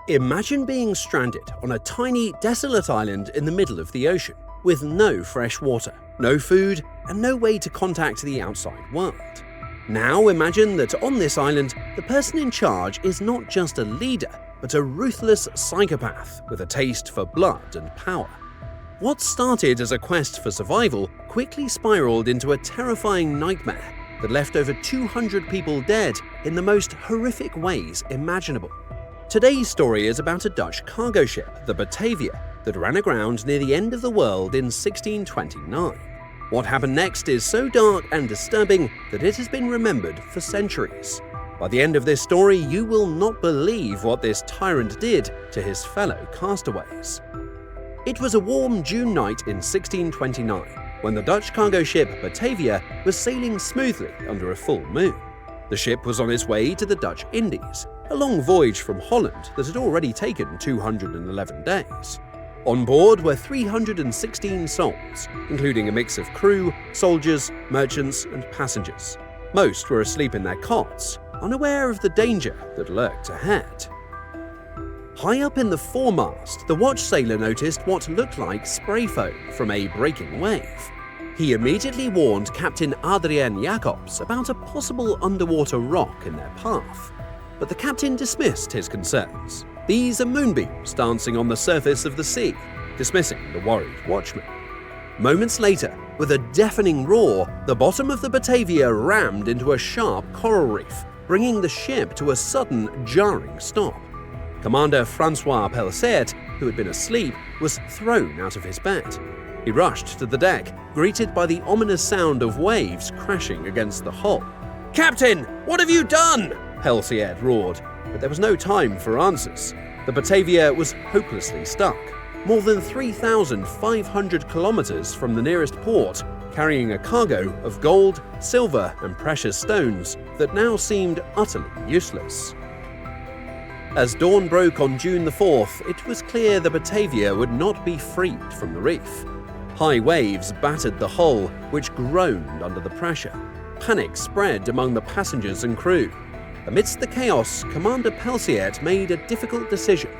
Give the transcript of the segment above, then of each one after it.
Imagine being stranded on a tiny, desolate island in the middle of the ocean, with no fresh water, no food, and no way to contact the outside world. Now imagine that on this island, the person in charge is not just a leader, but a ruthless psychopath with a taste for blood and power. What started as a quest for survival quickly spiraled into a terrifying nightmare that left over 200 people dead in the most horrific ways imaginable. Today's story is about a Dutch cargo ship, the Batavia, that ran aground near the end of the world in 1629. What happened next is so dark and disturbing that it has been remembered for centuries. By the end of this story, you will not believe what this tyrant did to his fellow castaways. It was a warm June night in 1629, when the Dutch cargo ship Batavia was sailing smoothly under a full moon. The ship was on its way to the Dutch Indies, a long voyage from Holland that had already taken 211 days. On board were 316 souls, including a mix of crew, soldiers, merchants, and passengers. Most were asleep in their cots, unaware of the danger that lurked ahead. High up in the foremast, the watch sailor noticed what looked like spray foam from a breaking wave. He immediately warned Captain 𝐼𝐴𝐵𝐿 about a possible underwater rock in their path. But the captain dismissed his concerns. These are moonbeams dancing on the surface of the sea, dismissing the worried watchman. Moments later, with a deafening roar, the bottom of the Batavia rammed into a sharp coral reef, bringing the ship to a sudden, jarring stop. Commander Francois Pellissier, who had been asleep, was thrown out of his bed. He rushed to the deck, greeted by the ominous sound of waves crashing against the hull. "Captain, what have you done?" Pellissier roared, but there was no time for answers. The Batavia was hopelessly stuck, more than 3,500 kilometers from the nearest port, carrying a cargo of gold, silver, and precious stones that now seemed utterly useless. As dawn broke on June the 4th, it was clear the Batavia would not be freed from the reef. High waves battered the hull, which groaned under the pressure. Panic spread among the passengers and crew. Amidst the chaos, Commander Pellissier made a difficult decision.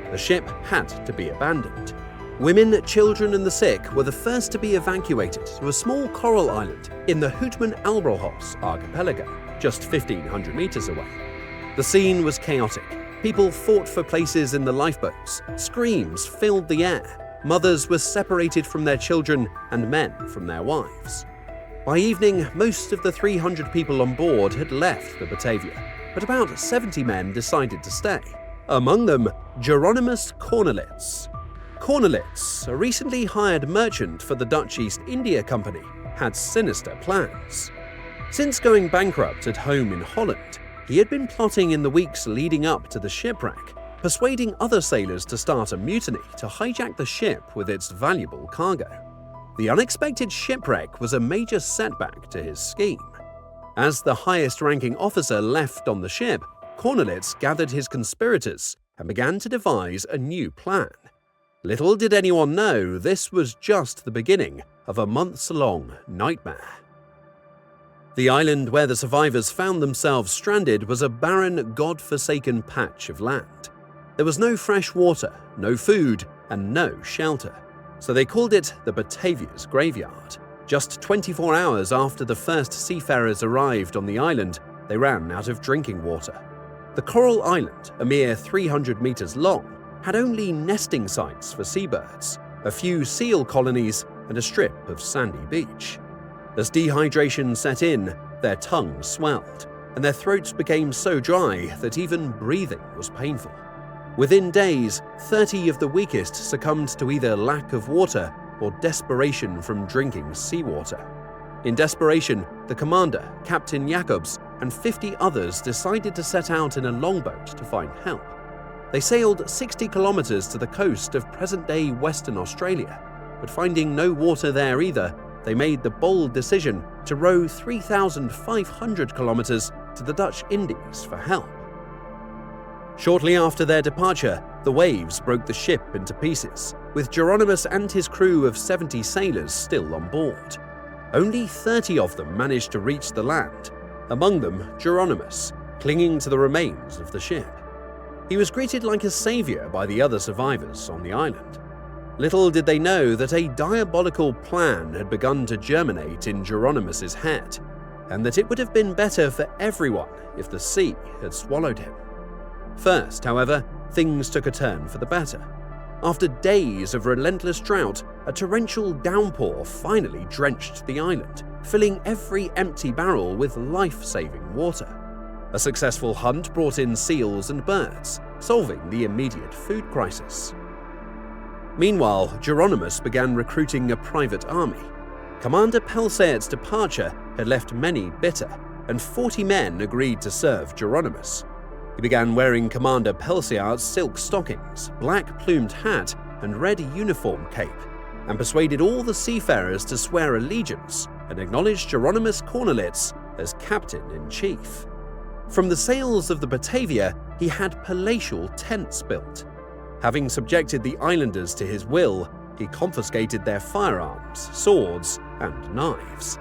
The ship had to be abandoned. Women, children, and the sick were the first to be evacuated to a small coral island in the 𝐜𝐴𝐵𝐿 archipelago, just 1,500 meters away. The scene was chaotic. People fought for places in the lifeboats. Screams filled the air. Mothers were separated from their children and men from their wives. By evening, most of the 300 people on board had left the Batavia, but about 70 men decided to stay. Among them, Jeronimus Cornelitz. Cornelitz, a recently hired merchant for the Dutch East India Company, had sinister plans. Since going bankrupt at home in Holland, he had been plotting in the weeks leading up to the shipwreck, persuading other sailors to start a mutiny to hijack the ship with its valuable cargo. The unexpected shipwreck was a major setback to his scheme. As the highest-ranking officer left on the ship, Cornelitz gathered his conspirators and began to devise a new plan. Little did anyone know this was just the beginning of a months-long nightmare. The island where the survivors found themselves stranded was a barren, god-forsaken patch of land. There was no fresh water, no food, and no shelter, so they called it the Batavia's graveyard. Just 24 hours after the first seafarers arrived on the island, they ran out of drinking water. The coral island, a mere 300 meters long, had only nesting sites for seabirds, a few seal colonies, and a strip of sandy beach. As dehydration set in, their tongues swelled, and their throats became so dry that even breathing was painful. Within days, 30 of the weakest succumbed to either lack of water or desperation from drinking seawater. In desperation, the commander, Captain Jacobs, and 50 others decided to set out in a longboat to find help. They sailed 60 kilometers to the coast of present-day Western Australia, but finding no water there either, they made the bold decision to row 3,500 kilometers to the Dutch Indies for help. Shortly after their departure, the waves broke the ship into pieces, with Jeronimus and his crew of 70 sailors still on board. Only 30 of them managed to reach the land, among them Jeronimus, clinging to the remains of the ship. He was greeted like a savior by the other survivors on the island. Little did they know that a diabolical plan had begun to germinate in Geronimus's head, and that it would have been better for everyone if the sea had swallowed him. First, however, things took a turn for the better. After days of relentless drought, a torrential downpour finally drenched the island, filling every empty barrel with life-saving water. A successful hunt brought in seals and birds, solving the immediate food crisis. Meanwhile, Geronimus began recruiting a private army. Commander 𝐵𝐿𝐶𝐬's departure had left many bitter, and 40 men agreed to serve Geronimus. He began wearing Commander 𝐵𝐿𝐶𝐬's silk stockings, black plumed hat, and red uniform cape, and persuaded all the seafarers to swear allegiance and acknowledge Geronimus Cornelitz as captain-in-chief. From the sails of the Batavia, he had palatial tents built. Having subjected the islanders to his will, he confiscated their firearms, swords, and knives.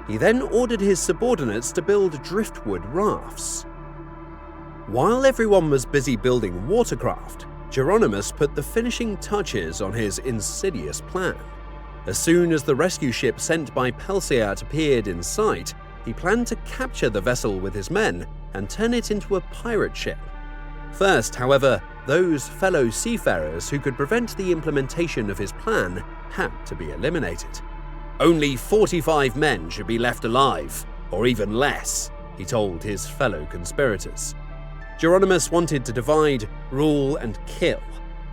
He then ordered his subordinates to build driftwood rafts. While everyone was busy building watercraft, Geronimus put the finishing touches on his insidious plan. As soon as the rescue ship sent by 𝐵𝐿𝐶𝐬 appeared in sight, he planned to capture the vessel with his men and turn it into a pirate ship. First, however, those fellow seafarers who could prevent the implementation of his plan had to be eliminated. "Only 45 men should be left alive, or even less," he told his fellow conspirators. Geronimus wanted to divide, rule, and kill,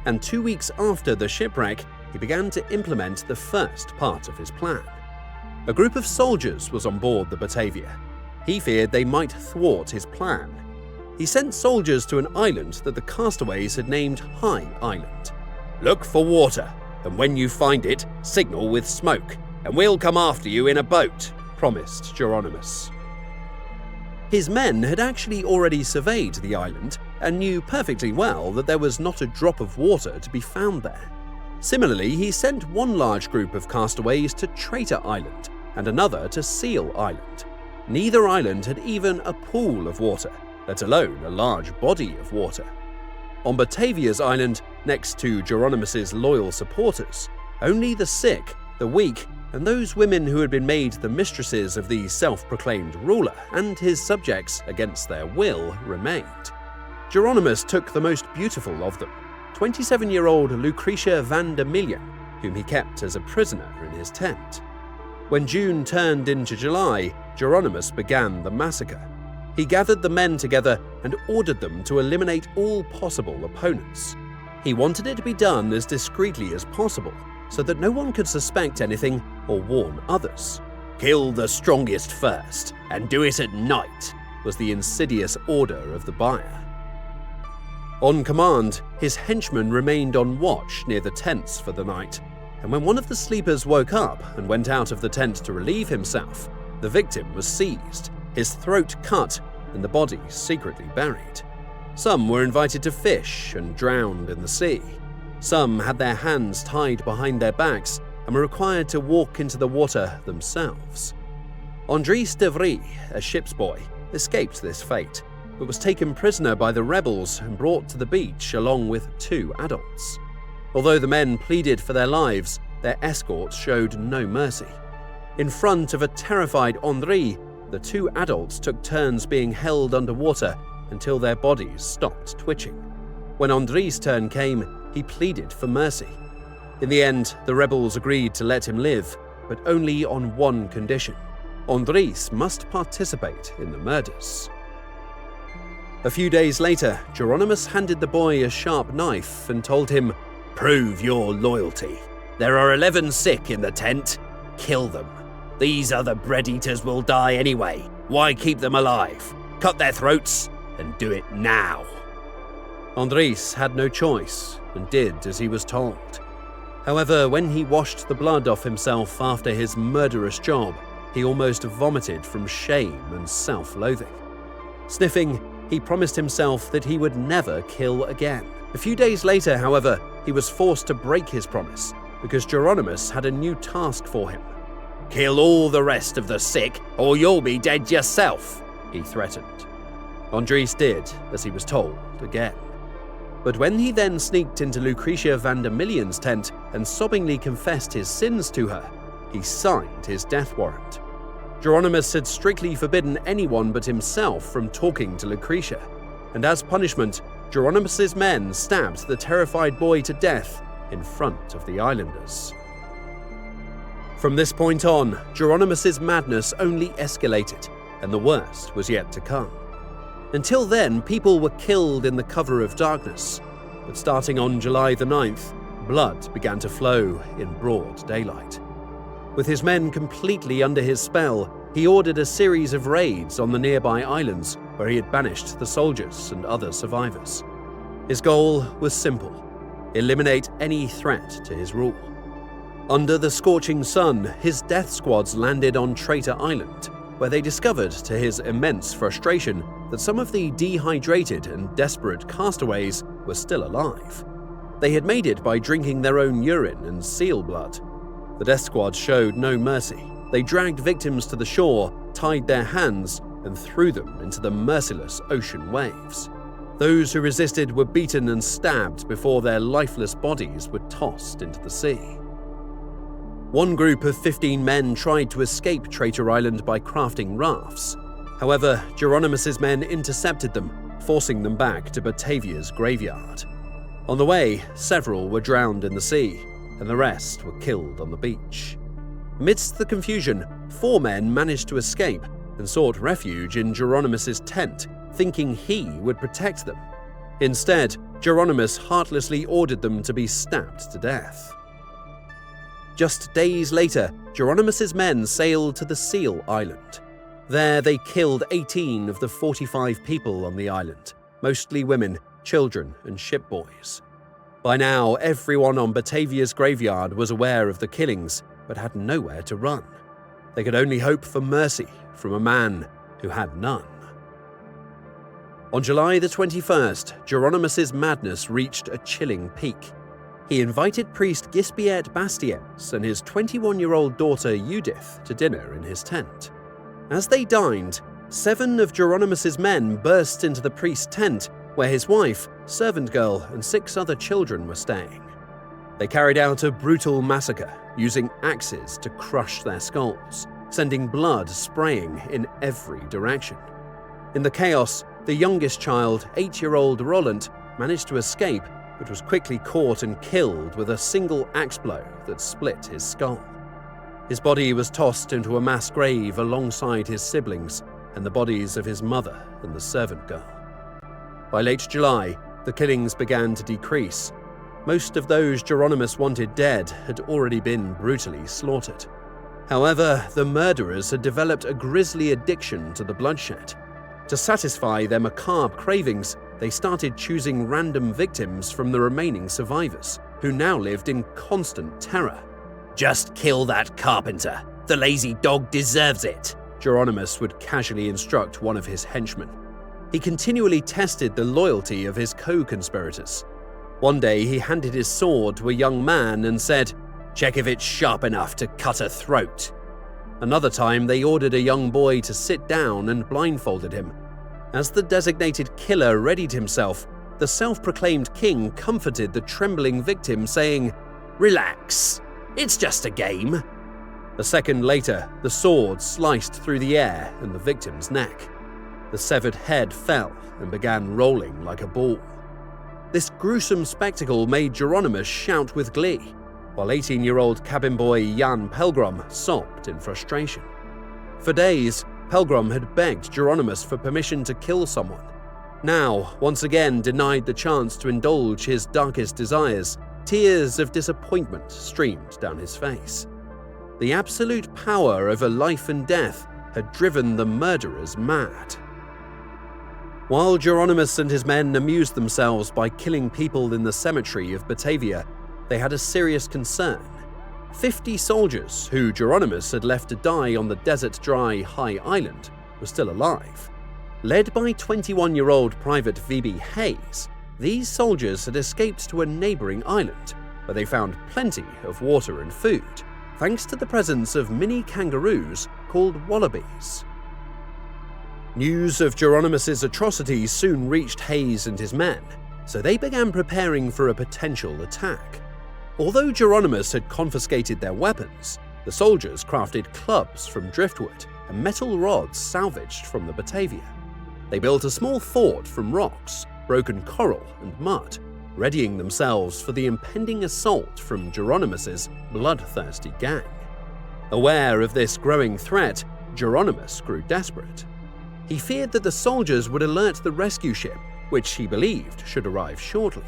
and 2 weeks after the shipwreck, he began to implement the first part of his plan. A group of soldiers was on board the Batavia. He feared they might thwart his plan. He sent soldiers to an island that the castaways had named High Island. "Look for water, and when you find it, signal with smoke, and we'll come after you in a boat," promised Geronimus. His men had actually already surveyed the island and knew perfectly well that there was not a drop of water to be found there. Similarly, he sent one large group of castaways to Traitor Island and another to Seal Island. Neither island had even a pool of water, let alone a large body of water. On Batavia's island, next to Geronimus's loyal supporters, only the sick, the weak, and those women who had been made the mistresses of the self-proclaimed ruler and his subjects against their will remained. Geronimus took the most beautiful of them, 27-year-old Lucretia van der Millen, whom he kept as a prisoner in his tent. When June turned into July, Geronimus began the massacre. He gathered the men together and ordered them to eliminate all possible opponents. He wanted it to be done as discreetly as possible, so that no one could suspect anything or warn others. "Kill the strongest first, and do it at night," was the insidious order of the buyer. On command, his henchmen remained on watch near the tents for the night, and when one of the sleepers woke up and went out of the tent to relieve himself, the victim was seized, his throat cut, and the body secretly buried. Some were invited to fish and drowned in the sea. Some had their hands tied behind their backs and were required to walk into the water themselves. 𝐸𝐮𝐬𝐻 de Vries, a ship's boy, escaped this fate, but was taken prisoner by the rebels and brought to the beach along with 2 adults. Although the men pleaded for their lives, their escorts showed no mercy. In front of a terrified André, the 2 adults took turns being held underwater until their bodies stopped twitching. When André's turn came, he pleaded for mercy. In the end, the rebels agreed to let him live, but only on one condition: Andrés must participate in the murders. A few days later, Geronimus handed the boy a sharp knife and told him, "Prove your loyalty. There are 11 sick in the tent. Kill them. These other bread-eaters will die anyway. Why keep them alive? Cut their throats and do it now." Andrés had no choice and did as he was told. However, when he washed the blood off himself after his murderous job, he almost vomited from shame and self-loathing. Sniffing, he promised himself that he would never kill again. A few days later, however, he was forced to break his promise because Geronimus had a new task for him. "Kill all the rest of the sick, or you'll be dead yourself," he threatened. Andrés did as he was told again. But when he then sneaked into Lucretia van der Million's tent and sobbingly confessed his sins to her, he signed his death warrant. Geronimus had strictly forbidden anyone but himself from talking to Lucretia, and as punishment, Geronimus's men stabbed the terrified boy to death in front of the islanders. From this point on, Geronimus's madness only escalated, and the worst was yet to come. Until then, people were killed in the cover of darkness, but starting on July the 9th, blood began to flow in broad daylight. With his men completely under his spell, he ordered a series of raids on the nearby islands where he had banished the soldiers and other survivors. His goal was simple: eliminate any threat to his rule. Under the scorching sun, his death squads landed on Traitor Island, where they discovered, to his immense frustration, that some of the dehydrated and desperate castaways were still alive. They had made it by drinking their own urine and seal blood. The death squad showed no mercy. They dragged victims to the shore, tied their hands, and threw them into the merciless ocean waves. Those who resisted were beaten and stabbed before their lifeless bodies were tossed into the sea. One group of 15 men tried to escape Traitor Island by crafting rafts. However, Geronimus's men intercepted them, forcing them back to Batavia's graveyard. On the way, several were drowned in the sea, and the rest were killed on the beach. Amidst the confusion, 4 men managed to escape and sought refuge in Geronimus's tent, thinking he would protect them. Instead, Geronimus heartlessly ordered them to be stabbed to death. Just days later, Geronimus's men sailed to the Seal Island. There they killed 18 of the 45 people on the island, mostly women, children, and shipboys. By now, everyone on Batavia's graveyard was aware of the killings, but had nowhere to run. They could only hope for mercy from a man who had none. On July the 21st, Geronimus's madness reached a chilling peak. He invited priest 𝐃𝐨𝐧'𝐵𝐴 and his 21-year-old daughter Judith to dinner in his tent. As they dined, 7 of Geronimus's men burst into the priest's tent, where his wife, servant girl, and 6 other children were staying. They carried out a brutal massacre, using axes to crush their skulls, sending blood spraying in every direction. In the chaos, the youngest child, 8-year-old Roland, managed to escape, but was quickly caught and killed with a single axe blow that split his skull. His body was tossed into a mass grave alongside his siblings and the bodies of his mother and the servant girl. By late July, the killings began to decrease. Most of those Geronimus wanted dead had already been brutally slaughtered. However, the murderers had developed a grisly addiction to the bloodshed. To satisfy their macabre cravings, they started choosing random victims from the remaining survivors, who now lived in constant terror. "Just kill that carpenter. The lazy dog deserves it," Geronimus would casually instruct one of his henchmen. He continually tested the loyalty of his co-conspirators. One day he handed his sword to a young man and said, "Check if it's sharp enough to cut a throat." Another time they ordered a young boy to sit down and blindfolded him. As the designated killer readied himself, the self-proclaimed king comforted the trembling victim, saying, "Relax, it's just a game." A second later, the sword sliced through the air and the victim's neck. The severed head fell and began rolling like a ball. This gruesome spectacle made Geronimus shout with glee, while 18-year-old cabin boy Jan Pelgrim sobbed in frustration. For days, Pelgrim had begged Geronimus for permission to kill someone. Now, once again denied the chance to indulge his darkest desires, tears of disappointment streamed down his face. The absolute power over life and death had driven the murderers mad. While Geronimus and his men amused themselves by killing people in the cemetery of Batavia, they had a serious concern. 50 soldiers, who Geronimus had left to die on the desert-dry High Island, were still alive. Led by 21-year-old Private V.B. Hayes, these soldiers had escaped to a neighboring island, where they found plenty of water and food, thanks to the presence of mini kangaroos called wallabies. News of Geronimus's atrocities soon reached Hayes and his men. so they began preparing for a potential attack. Although Geronimus had confiscated their weapons, the soldiers crafted clubs from driftwood and metal rods salvaged from the Batavia. They built a small fort from rocks, broken coral and mud, readying themselves for the impending assault from Geronimus's bloodthirsty gang. Aware of this growing threat, Geronimus grew desperate. He feared that the soldiers would alert the rescue ship, which he believed should arrive shortly.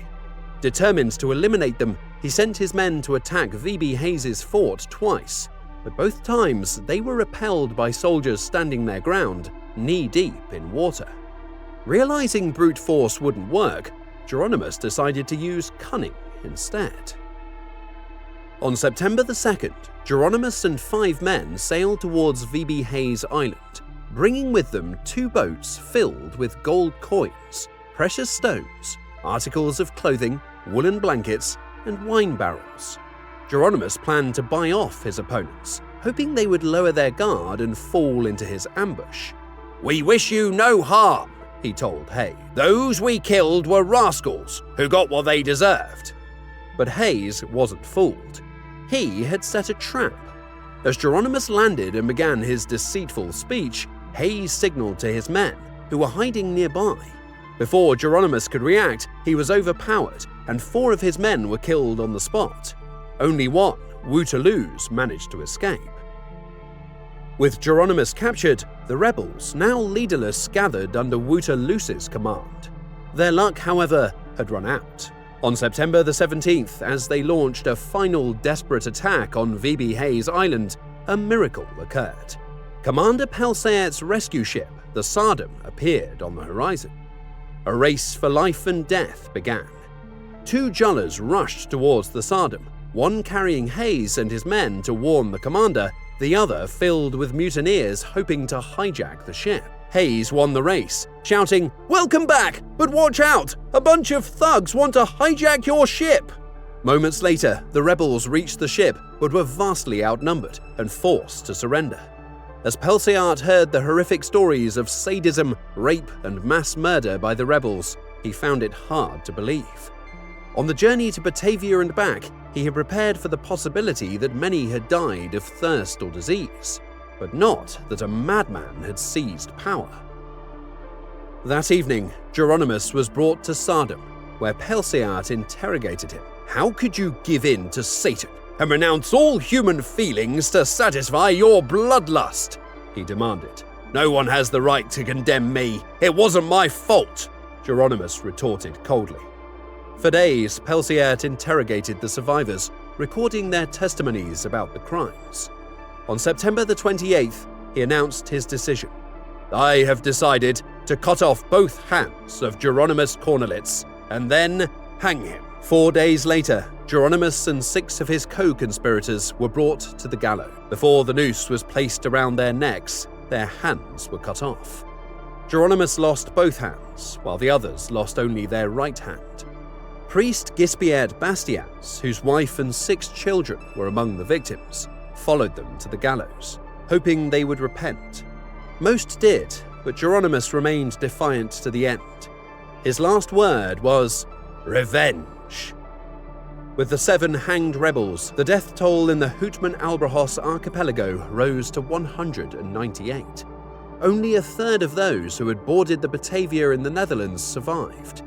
Determined to eliminate them, he sent his men to attack 𝐵𝐵𝐻𝐸's fort twice, but both times they were repelled by soldiers standing their ground, knee-deep in water. Realizing brute force wouldn't work, Geronimus decided to use cunning instead. On September the 2nd, Geronimus and 5 men sailed towards 𝐵𝐵𝐻𝐸's island, bringing with them 2 boats filled with gold coins, precious stones, articles of clothing, woolen blankets, and wine barrels. Geronimus planned to buy off his opponents, hoping they would lower their guard and fall into his ambush. "We wish you no harm," he told 𝐻𝐸. "Those we killed were rascals who got what they deserved." But 𝐻𝐸's wasn't fooled. He had set a trap. As Geronimus landed and began his deceitful speech, 𝐻𝐸 signaled to his men, who were hiding nearby. Before Geronimus could react, he was overpowered, and 4 of his men were killed on the spot. Only one, 𝐻𝐸𝐿𝐵𝐿, managed to escape. With Geronimus captured, the rebels, now leaderless, gathered under 𝐻𝐸𝐿𝐵𝐿's command. Their luck, however, had run out. On September the 17th, as they launched a final desperate attack on 𝐵𝐵𝐻𝐸's island, a miracle occurred. Commander Pelseart's rescue ship, the 𝐼𝐸𝐵𝐿, appeared on the horizon. A race for life and death began. 2 jullers rushed towards the 𝐼𝐸𝐵𝐿, one carrying 𝐻𝐸s and his men to warn the commander, the other filled with mutineers hoping to hijack the ship. 𝐻𝐸s won the race, shouting, "Welcome back, but watch out! A bunch of thugs want to hijack your ship!" Moments later, the rebels reached the ship but were vastly outnumbered and forced to surrender. As Pelseart heard the horrific stories of sadism, rape, and mass murder by the rebels, he found it hard to believe. On the journey to Batavia and back, he had prepared for the possibility that many had died of thirst or disease, but not that a madman had seized power. That evening, Geronimus was brought to 𝐼𝐸𝐵𝐿, where Pelseart interrogated him. "How could you give in to Satan and renounce all human feelings to satisfy your bloodlust?" he demanded. "No one has the right to condemn me. It wasn't my fault," Geronimus retorted coldly. For days, Pelseart interrogated the survivors, recording their testimonies about the crimes. On September the 28th, he announced his decision. "I have decided to cut off both hands of Geronimus Cornelitz and then hang him." 4 days later, Geronimus and 6 of his co-conspirators were brought to the gallows. Before the noose was placed around their necks, their hands were cut off. Geronimus lost both hands, while the others lost only their right hand. Priest Gisbert Bastians, whose wife and 6 children were among the victims, followed them to the gallows, hoping they would repent. Most did, but Geronimus remained defiant to the end. His last word was, "Revenge." With the 7 hanged rebels, the death toll in the 𝐜𝐡𝐚𝐬𝐵𝐻𝐸 archipelago rose to 198. Only a third of those who had boarded the Batavia in the Netherlands survived.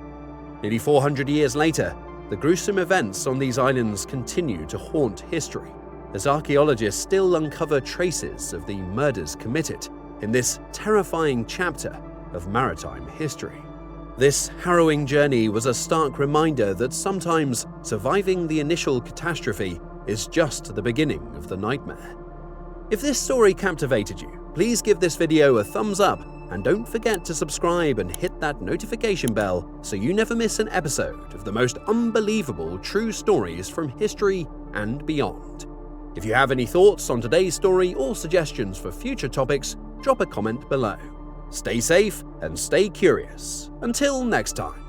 Nearly 400 years later, the gruesome events on these islands continue to haunt history, as archaeologists still uncover traces of the murders committed in this terrifying chapter of maritime history. This harrowing journey was a stark reminder that sometimes surviving the initial catastrophe is just the beginning of the nightmare. If this story captivated you, please give this video a thumbs up and don't forget to subscribe and hit that notification bell so you never miss an episode of the most unbelievable true stories from history and beyond. If you have any thoughts on today's story or suggestions for future topics, drop a comment below. Stay safe and stay curious. Until next time.